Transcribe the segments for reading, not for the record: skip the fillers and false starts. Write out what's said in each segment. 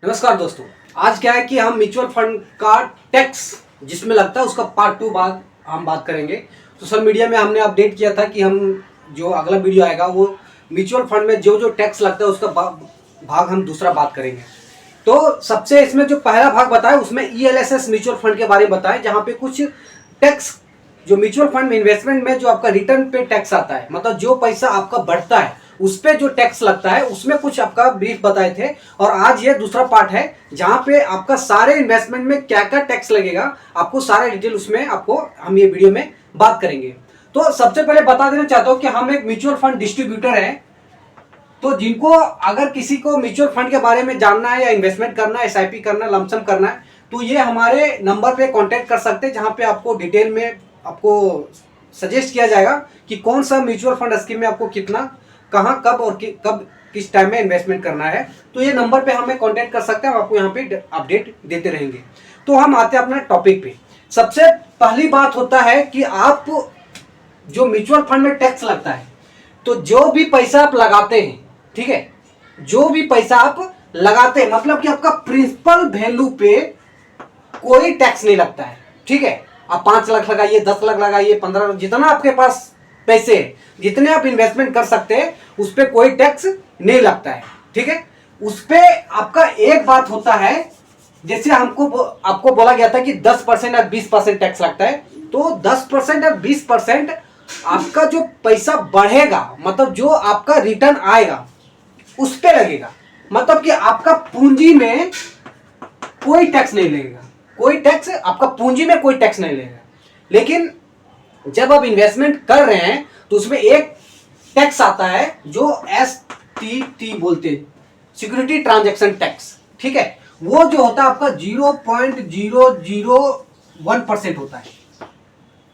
नमस्कार दोस्तों, आज क्या है कि हम म्यूचुअल फंड का टैक्स जिसमें लगता है उसका पार्ट 2 बाद हम बात करेंगे। सोशल मीडिया में हमने अपडेट किया था कि हम जो अगला वीडियो आएगा वो म्यूचुअल फंड में जो जो टैक्स लगता है उसका भाग हम दूसरा बात करेंगे। तो सबसे इसमें जो पहला भाग बताया उसमें ELSS म्यूचुअल फंड के बारे में बताएं, जहाँ पे कुछ टैक्स जो म्यूचुअल फंड में इन्वेस्टमेंट में जो आपका रिटर्न पे टैक्स आता है, मतलब जो पैसा आपका बढ़ता है उस पे जो टैक्स लगता है, उसमें कुछ आपका ब्रीफ बताए थे। और आज ये दूसरा पार्ट है जहां पे आपका सारे इन्वेस्टमेंट में क्या क्या टैक्स लगेगा, आपको सारे डिटेल उसमें आपको हम ये वीडियो में बात करेंगे। तो सबसे पहले बता देना चाहता हूं कि हम एक म्यूचुअल फंड डिस्ट्रीब्यूटर है। तो जिनको अगर किसी को म्यूचुअल फंड के बारे में जानना है या इन्वेस्टमेंट करना है, SIP करना है, लमसम करना है, तो ये हमारे नंबर पे कांटेक्ट कर सकते हैं, जहां पे आपको डिटेल में आपको सजेस्ट किया जाएगा कि कौन सा म्यूचुअल फंड स्कीम में आपको कितना, कहां, कब और कब किस टाइम में इन्वेस्टमेंट करना है। तो ये नंबर पे हमें कांटेक्ट कर सकते हैं, हम आपको यहाँ पे अपडेट देते रहेंगे। तो हम आते हैं अपना टॉपिक पे। सबसे पहली बात होता है कि आप जो म्यूचुअल फंड में टैक्स लगता है, तो जो भी पैसा आप लगाते हैं, ठीक है, जो भी पैसा आप लगाते हैं मतलब कि आपका प्रिंसिपल वैल्यू पे कोई टैक्स नहीं लगता है। ठीक है, आप 5 लाख लगाइए, 10 लाख लगाइए, 15 लाख, जितना आपके पास पैसे, जितने आप इन्वेस्टमेंट कर सकते हैं उस पर कोई टैक्स नहीं लगता है। ठीक है, उस पर आपका एक बात होता है, जैसे आपको बोला गया था कि 10% और 20% टैक्स लगता है। तो 10% और 20% आपका जो पैसा बढ़ेगा, मतलब जो आपका रिटर्न आएगा उस पे लगेगा। मतलब कि आपका पूंजी में कोई टैक्स नहीं लगेगा, कोई टैक्स आपका पूंजी में कोई टैक्स नहीं लगेगा। लेकिन जब आप इन्वेस्टमेंट कर रहे हैं तो उसमें एक टैक्स आता है जो STT बोलते हैं, सिक्योरिटी ट्रांजैक्शन टैक्स। ठीक है, वो जो होता है आपका 0.001% होता है।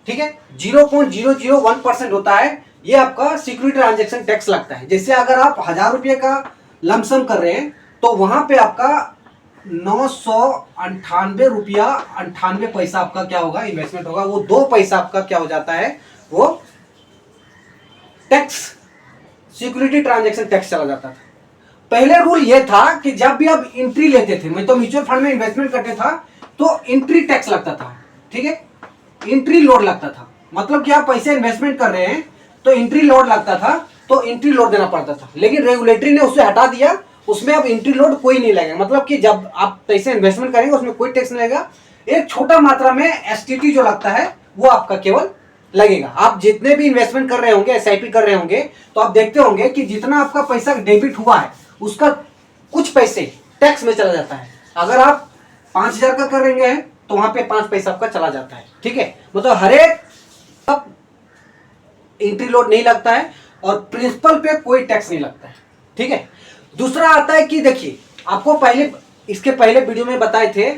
ठीक है, 0.001% होता है, ये आपका सिक्योरिटी ट्रांजैक्शन टैक्स लगता है। जैसे अगर आप 1000 रुपये का लमसम कर रहे हैं तो वहां पे आपका 998 रुपया 98 पैसा आपका क्या होगा, इन्वेस्टमेंट होगा। वो 2 पैसा आपका क्या हो जाता है, वो टैक्स, सिक्योरिटी ट्रांजैक्शन टैक्स चला जाता था। पहले रूल ये था कि जब भी आप एंट्री लेते थे, मैं तो म्यूचुअल फंड में इन्वेस्टमेंट करते था तो एंट्री टैक्स लगता था। ठीक है, एंट्री लोड लगता था, मतलब कि आप पैसे इन्वेस्टमेंट कर रहे हैं तो एंट्री लोड लगता था, तो एंट्री लोड देना पड़ता था। लेकिन रेगुलेटरी ने उसे हटा दिया, उसमें अब एंट्री लोड कोई नहीं लगेगा। मतलब कि जब आप पैसे इन्वेस्टमेंट करेंगे उसमें कोई टैक्स नहीं लगेगा। एक छोटा मात्रा में STT जो लगता है वो आपका केवल लगेगा। आप जितने भी इन्वेस्टमेंट कर रहे होंगे, SIP कर रहे होंगे, तो आप देखते होंगे कि जितना आपका पैसा डेबिट हुआ है उसका कुछ पैसे टैक्स में चला जाता है। अगर आप 5000 का कर रहे हैं तो वहां पे 5 पैसा आपका चला जाता है। ठीक है, मतलब हर एक एंट्री लोड नहीं लगता है और प्रिंसिपल पे कोई टैक्स नहीं लगता है। ठीक है, दूसरा आता है कि देखिए, आपको पहले इसके पहले वीडियो में बताए थे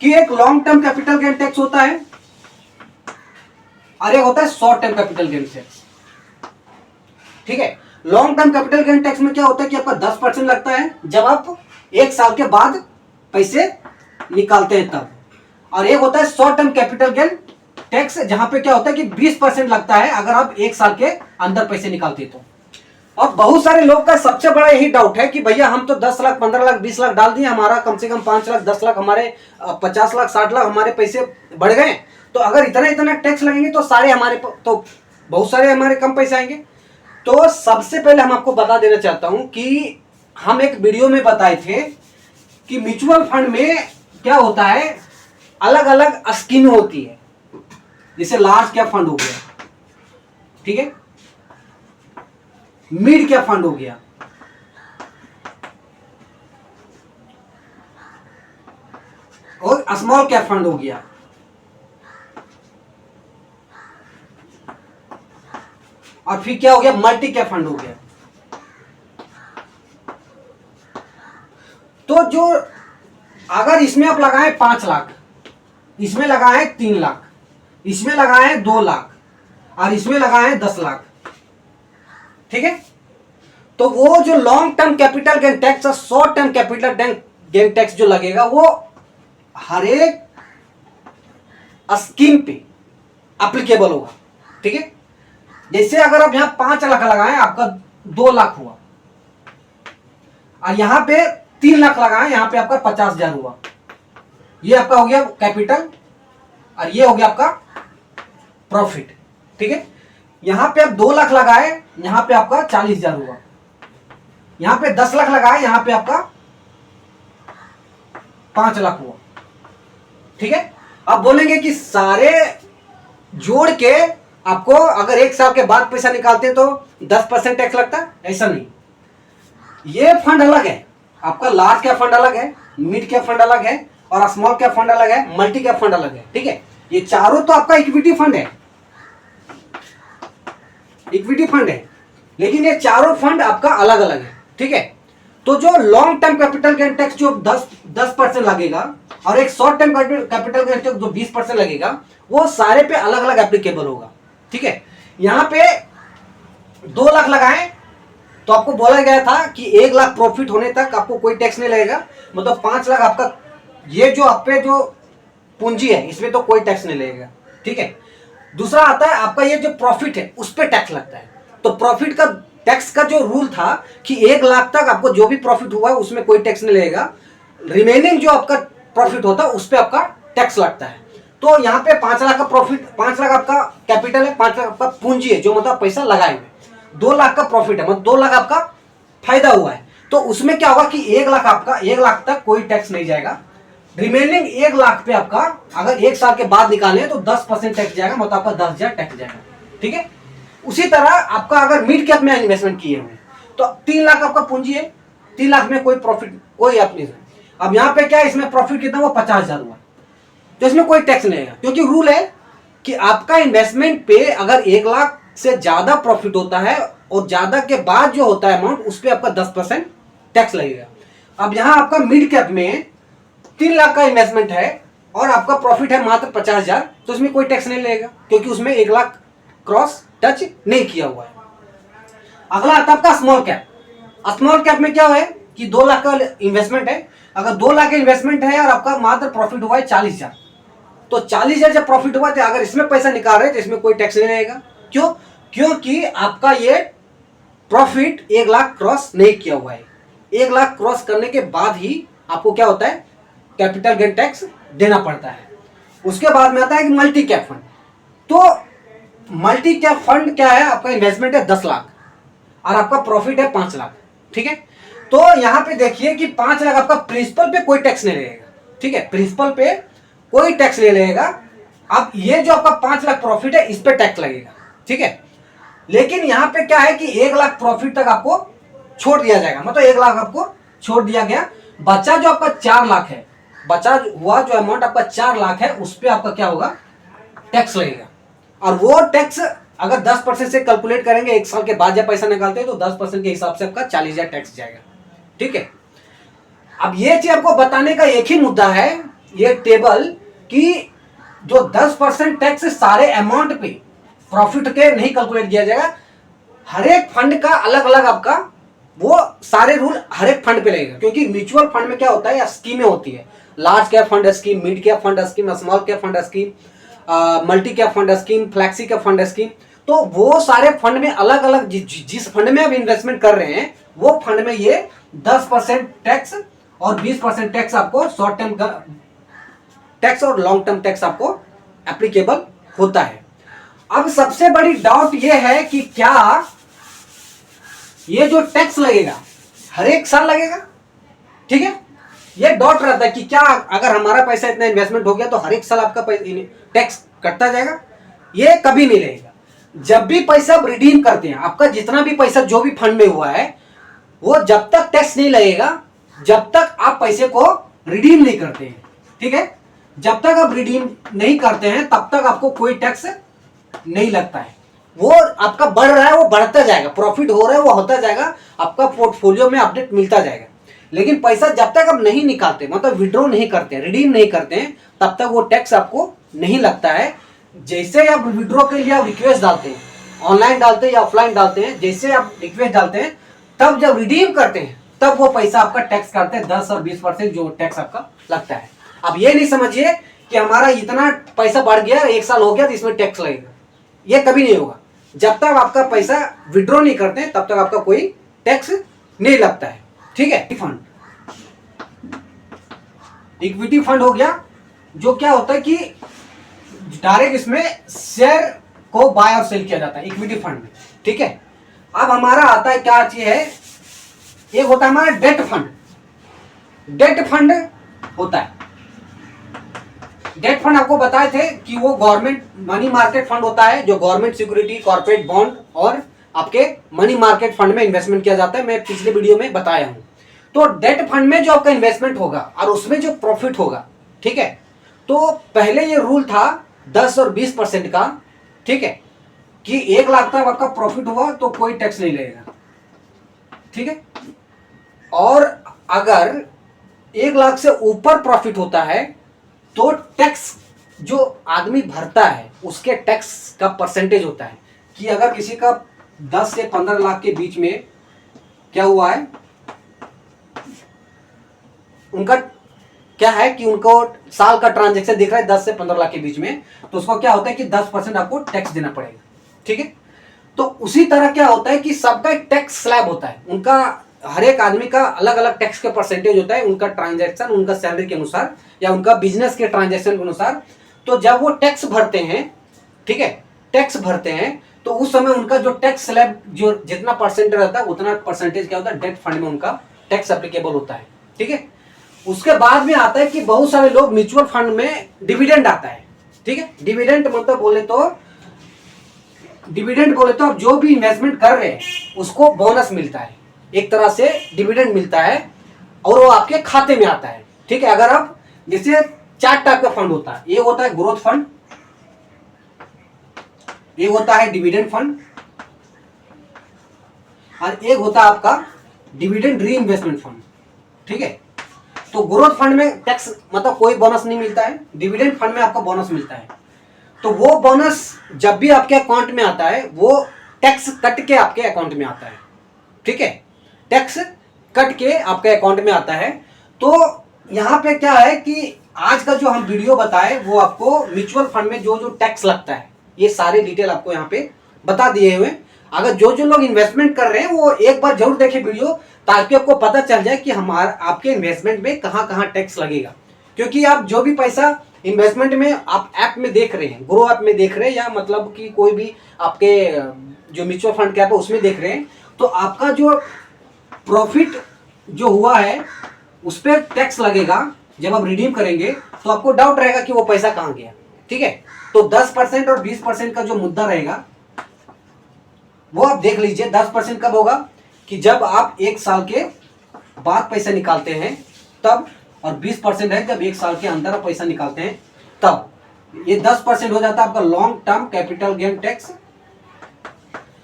कि एक long term capital gain tax होता है और एक होता है short term capital gain tax. ठीक है, long term capital gain tax में क्या होता है कि आपका 10% लगता है जब आप 1 साल के बाद पैसे निकालते हैं तब। और एक होता है short term capital gain tax, जहां पे क्या होता है कि 20% लगता है अगर आप 1 साल के अंदर पैसे निकालते हैं तो। अब बहुत सारे लोग का सबसे बड़ा यही डाउट है कि भैया हम तो 10 लाख, 15 लाख, 20 लाख डाल दिए, हमारा कम से कम 5 लाख, 10 लाख, हमारे 50 लाख, 60 लाख हमारे पैसे बढ़ गए, तो अगर इतना इतना टैक्स लगेंगे तो तो बहुत सारे हमारे कम पैसे आएंगे। तो सबसे पहले हम आपको बता देना चाहता हूं कि हम एक वीडियो में बताए थे कि म्यूचुअल फंड में क्या होता है, अलग अलग स्कीम होती है। जैसे लार्ज कैप फंड हो गया, ठीक है, मिड कैप फंड हो गया, और स्मॉल कैप फंड हो गया, और फिर क्या हो गया, मल्टी कैप फंड हो गया। तो जो अगर इसमें आप लगाएं 5 लाख, इसमें लगाएं 3 लाख, इसमें लगाएं 2 लाख और इसमें लगाएं 10 लाख, ठीक है, तो वो जो long term capital gain tax और short term capital gain tax जो लगेगा वो हर एक स्कीम पे एप्लीकेबल होगा। ठीक है, जैसे अगर आप यहां 5 लाख लगाएं, आपका 2 लाख हुआ, और यहां पे 3 लाख लगाए, यहाँ पे आपका 50,000 हुआ, ये आपका हो गया कैपिटल और ये हो गया आपका प्रॉफिट। ठीक है, यहां पे आप 2 लाख लगाए, यहां पे आपका 40,000 हुआ, यहां पे 10 लाख लगाए, यहां पे आपका 5 लाख हुआ। ठीक है, अब बोलेंगे कि सारे जोड़ के आपको अगर 1 साल के बाद पैसा निकालते हैं तो 10% टैक्स लगता है, ऐसा नहीं। ये फंड अलग है, आपका लार्ज कैप फंड अलग है, मिड कैप फंड अलग है और स्मॉल कैप फंड अलग है, मल्टी कैप फंड अलग है। ठीक है, ये चारों तो आपका इक्विटी फंड है, इक्विटी फंड है, लेकिन ये चारों फंड आपका अलग अलग है। ठीक है, तो जो long term capital gain tax जो 10% लगेगा और एक short term capital gain tax जो 20% लगेगा, वो सारे पे अलग अलग एप्लीकेबल होगा। ठीक है, यहां पे 2 लाख लगाएं तो आपको बोला गया था कि 1 लाख प्रॉफिट होने तक आपको कोई टैक्स नहीं लगेगा, मतलब 5 लाख आपका ये जो आप पे जो पूंजी है इसमें तो कोई टैक्स नहीं लगेगा। ठीक है, दूसरा आता है आपका ये जो प्रॉफिट है उस पे टैक्स लगता है। तो प्रॉफिट का टैक्स का जो रूल था कि 1 लाख तक आपको जो भी प्रॉफिट हुआ है उसमें कोई टैक्स नहीं लगेगा, रिमेनिंग जो आपका प्रॉफिट होता है उस पे आपका टैक्स लगता है। तो यहाँ पे 5 लाख का प्रॉफिट, 5 लाख आपका कैपिटल है, 5 लाख आपका पूंजी है जो मतलब पैसा लगाए हुए, 2 लाख का प्रॉफिट है मतलब 2 लाख आपका फायदा हुआ है। तो उसमें क्या होगा कि 1 लाख आपका 1 लाख तक कोई टैक्स नहीं जाएगा, रिमेनिंग 1 लाख पे आपका अगर 1 साल के बाद निकाले तो 10% टैक्स जाएगा, मतलब आपका 10,000 टैक्स जाएगा। ठीक है, उसी तरह आपका अगर मिड कैप में इन्वेस्टमेंट किए हुए तो 3 लाख आपका पूंजी है, 3 लाख में कोई प्रॉफिट कोई अपनी, अब यहाँ पे क्या है इसमें प्रॉफिट कितना हुआ 50,000 हुआ, तो इसमें कोई टैक्स नहीं है, क्योंकि रूल है कि आपका इन्वेस्टमेंट पे अगर 1 लाख से ज्यादा प्रॉफिट होता है और ज्यादा के बाद जो होता है अमाउंट उस पर आपका 10% टैक्स लगेगा। अब यहाँ आपका मिड कैप में 3 लाख का इन्वेस्टमेंट है और आपका प्रॉफिट है मात्र 50,000, तो इसमें कोई टैक्स नहीं लगेगा क्योंकि उसमें 1 लाख क्रॉस टच नहीं किया हुआ है। अगला आता है आपका स्मॉल कैप। स्मॉल कैप में क्या है कि 2 लाख का इन्वेस्टमेंट है, अगर 2 लाख का इन्वेस्टमेंट है और आपका मात्र प्रॉफिट हुआ है 40,000, तो 40,000 जब प्रॉफिट हुआ तो अगर इसमें पैसा निकाल रहे हैं तो इसमें कोई टैक्स नहीं लगेगा। क्यों? क्योंकि आपका ये प्रॉफिट 1 लाख क्रॉस नहीं किया हुआ है। 1 लाख क्रॉस करने के बाद ही आपको क्या होता है कैपिटल गेन टैक्स देना पड़ता है। उसके बाद में आता है कि मल्टी कैप फंड। तो मल्टी कैप फंड क्या है, आपका इन्वेस्टमेंट है 10 लाख और आपका प्रॉफिट है 5 लाख। ठीक है, तो यहां पे देखिए कि 5 लाख आपका प्रिंसिपल पे कोई टैक्स नहीं लगेगा। ठीक है, प्रिंसिपल पे कोई टैक्स नहीं लगेगा। अब ये जो आपका 5 लाख प्रॉफिट है इस पे टैक्स लगेगा। ठीक है, लेकिन यहां पे क्या है कि 1 लाख प्रॉफिट तक आपको छोड़ दिया जाएगा, मतलब 1 लाख आपको छोड़ दिया गया, बचा जो आपका 4 लाख है, बचा हुआ जो अमाउंट आपका 4 लाख है उस पर आपका क्या होगा टैक्स लगेगा। और वो टैक्स अगर 10% से कैलकुलेट करेंगे 1 साल के बाद जब पैसा निकालते हैं तो 10% के हिसाब से आपका 40,000 टैक्स जाएगा। ठीक है, अब ये चीज आपको बताने का एक ही मुद्दा है, ये टेबल, कि जो 10% टैक्स सारे अमाउंट पे प्रॉफिट के नहीं कैलकुलेट किया जाएगा, हर एक फंड का अलग अलग आपका वो सारे रूल हर एक फंड पे लगेगा। क्योंकि म्यूचुअल फंड में क्या होता है, स्कीमें होती है, large cap fund scheme, mid cap fund scheme, small cap fund scheme, multi cap fund scheme, flexi cap fund scheme. तो वो सारे फंड में अलग अलग जिस फंड में आप इन्वेस्टमेंट कर रहे हैं वो फंड में ये 10% टैक्स और 20% टैक्स आपको शॉर्ट टर्म का टैक्स और लॉन्ग टर्म टैक्स आपको एप्लीकेबल होता है। अब सबसे बड़ी डाउट ये है कि क्या ये जो टैक्स लगेगा हर एक साल लगेगा। ठीक है, ये डाउट रहता है कि क्या अगर हमारा पैसा इतना इन्वेस्टमेंट हो गया तो हर एक साल आपका टैक्स कटता जाएगा। ये कभी नहीं लगेगा। जब भी पैसा आप रिडीम करते हैं, आपका जितना भी पैसा जो भी फंड में हुआ है वो जब तक टैक्स नहीं लगेगा जब तक आप पैसे को रिडीम नहीं करते हैं। ठीक है, जब तक आप रिडीम नहीं करते हैं तब तक आपको कोई टैक्स नहीं लगता है। वो आपका बढ़ रहा है वो बढ़ता जाएगा, प्रॉफिट हो रहा है वो होता जाएगा, आपका पोर्टफोलियो में अपडेट मिलता जाएगा। लेकिन पैसा जब तक आप नहीं निकालते, मतलब विड्रॉ नहीं करते, रिडीम नहीं करते हैं, तब तक वो टैक्स आपको नहीं लगता है। जैसे आप विड्रॉ के लिए आप रिक्वेस्ट डालते हैं, ऑनलाइन डालते हैं या ऑफलाइन डालते हैं, जैसे आप रिक्वेस्ट डालते हैं तब जब रिडीम करते हैं तब वो पैसा आपका टैक्स करते हैं 10 और 20% जो टैक्स आपका लगता है। अब ये नहीं समझिए कि हमारा इतना पैसा बढ़ गया 1 साल हो गया तो इसमें टैक्स लगेगा, ये कभी नहीं होगा। जब तक आपका पैसा विड्रॉ नहीं करते तब तक आपका कोई टैक्स नहीं लगता है। ठीक है, फंड इक्विटी फंड हो गया जो क्या होता है कि डायरेक्ट इसमें शेयर को बाय और सेल किया जाता है इक्विटी फंड में, ठीक है। अब हमारा आता है क्या चीज है, एक होता है हमारा डेट फंड। डेट फंड होता है, डेट फंड आपको बताए थे कि वो गवर्नमेंट मनी मार्केट फंड होता है जो गवर्नमेंट सिक्योरिटी, कॉर्पोरेट बॉन्ड और आपके मनी मार्केट फंड में इन्वेस्टमेंट किया जाता है। मैं पिछले वीडियो में बताया हूं। तो डेट फंड में जो आपका इन्वेस्टमेंट होगा और उसमें जो प्रॉफिट होगा, ठीक है, तो पहले ये रूल था 10 और 20% का, ठीक है, कि 1 लाख तक आपका प्रॉफिट हुआ तो कोई टैक्स नहीं लगेगा, ठीक है। और अगर 1 लाख से ऊपर प्रॉफिट होता है तो टैक्स जो आदमी भरता है उसके टैक्स का परसेंटेज होता है कि अगर किसी का 10 से 15 लाख के बीच में क्या हुआ है, उनका क्या है कि उनको साल का ट्रांजैक्शन दिख रहा है 10 से 15 लाख के बीच में, तो उसको क्या होता है कि 10% आपको टैक्स देना पड़ेगा, ठीक है। तो उसी तरह क्या होता है कि सबका एक टैक्स स्लैब होता है, उनका हर एक आदमी का अलग अलग टैक्स का परसेंटेज होता है, उनका ट्रांजैक्शन, उनका सैलरी के अनुसार या उनका बिजनेस के ट्रांजैक्शन के अनुसार। तो जब वो टैक्स भरते हैं, ठीक है, टैक्स भरते हैं, तो उस समय उनका जो टैक्स स्लैब जो जितना परसेंटेज रहता है उतना परसेंटेज क्या होता है, डेट फंड में उनका टैक्स एप्लीकेबल होता है, ठीक है। उसके बाद में आता है कि बहुत सारे लोग म्यूचुअल फंड में डिविडेंड आता है, ठीक है। डिविडेंड मतलब बोले तो आप जो भी इन्वेस्टमेंट कर रहे हैं उसको बोनस मिलता है, एक तरह से डिविडेंड मिलता है और वो आपके खाते में आता है, ठीक है। अगर आप जैसे 4 टाइप का फंड होता है, एक होता है ग्रोथ फंड, एक होता है डिविडेंड फंड और एक होता है आपका डिविडेंड री इन्वेस्टमेंट फंड, ठीक है। तो ग्रोथ फंड में टैक्स मतलब कोई बोनस नहीं मिलता है, डिविडेंड फंड में आपको बोनस मिलता है। तो वो बोनस जब भी आपके अकाउंट में आता है वो टैक्स कट के आपके अकाउंट में आता है, ठीक है, टैक्स कट के आपके अकाउंट में आता है। तो यहाँ पे क्या है कि आज का जो हम वीडियो बताए वो आपको म्यूचुअल फंड में जो जो टैक्स लगता है ये सारे डिटेल आपको यहाँ पे बता दिए हुए। अगर जो जो लोग इन्वेस्टमेंट कर रहे हैं वो एक बार जरूर देखें वीडियो, ताकि आपको पता चल जाए कि हमारा आपके इन्वेस्टमेंट में कहाँ कहाँ टैक्स लगेगा। क्योंकि आप जो भी पैसा इन्वेस्टमेंट में आप ऐप में देख रहे हैं, ग्रो ऐप में देख रहे हैं या मतलब कि कोई भी आपके जो म्यूचुअल फंड के ऐप है उसमें देख रहे हैं, तो आपका जो प्रॉफिट जो हुआ है उस पर टैक्स लगेगा। जब आप रिडीम करेंगे तो आपको डाउट रहेगा कि वो पैसा कहाँ गया, ठीक है। तो 10% और 20% का जो मुद्दा रहेगा वो आप देख लीजिए। 10% कब होगा कि जब आप 1 साल के बाद पैसा निकालते हैं तब, और 20% है जब 1 साल के अंदर आप पैसा निकालते हैं तब। ये 10% हो जाता है आपका long term capital gain tax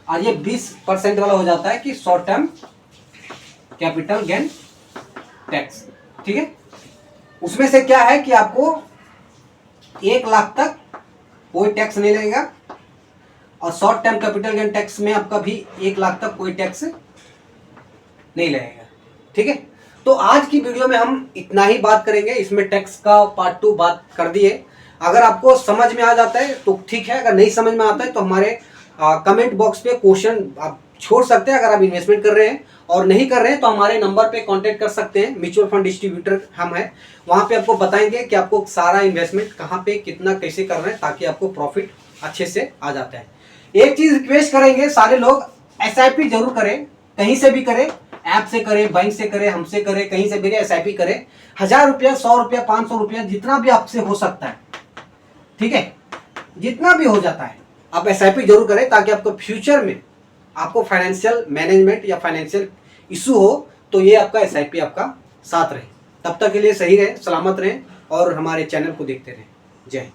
और ये 20% वाला हो जाता है कि short term capital gain tax, ठीक है। उसमें से क्या है कि आपको 1 लाख तक कोई टैक्स नहीं लगेगा और short term capital gain tax में आपका भी 1 लाख तक कोई टैक्स नहीं लगेगा, ठीक है। तो आज की वीडियो में हम इतना ही बात करेंगे, इसमें टैक्स का पार्ट 2 बात कर दिए। अगर आपको समझ में आ जाता है तो ठीक है, अगर नहीं समझ में आता है तो हमारे कमेंट बॉक्स पे क्वेश्चन आप छोड़ सकते हैं। अगर आप इन्वेस्टमेंट कर रहे हैं और नहीं कर रहे हैं तो हमारे नंबर पे कांटेक्ट कर सकते हैं, म्यूचुअल फंड डिस्ट्रीब्यूटर हम हैं, वहाँ पे आपको बताएंगे कि आपको सारा इन्वेस्टमेंट कहाँ पे कितना कैसे करना है ताकि आपको प्रॉफिट अच्छे से आ जाता है। एक चीज रिक्वेस्ट करेंगे, सारे लोग SIP जरूर करें, कहीं से भी करें, ऐप से करें, बैंक से करें, हमसे करें, कहीं से भी SIP करें। 1000 रुपया, 100 रुपया, 500 रुपया, जितना भी आपसे हो सकता है, ठीक है, जितना भी हो जाता है आप SIP जरूर करें ताकि आपको फ्यूचर में आपको फाइनेंशियल मैनेजमेंट या फाइनेंशियल इशू हो तो ये आपका SIP आपका साथ रहे। तब तक के लिए सही रहे, सलामत रहें और हमारे चैनल को देखते रहें। जय हिंद।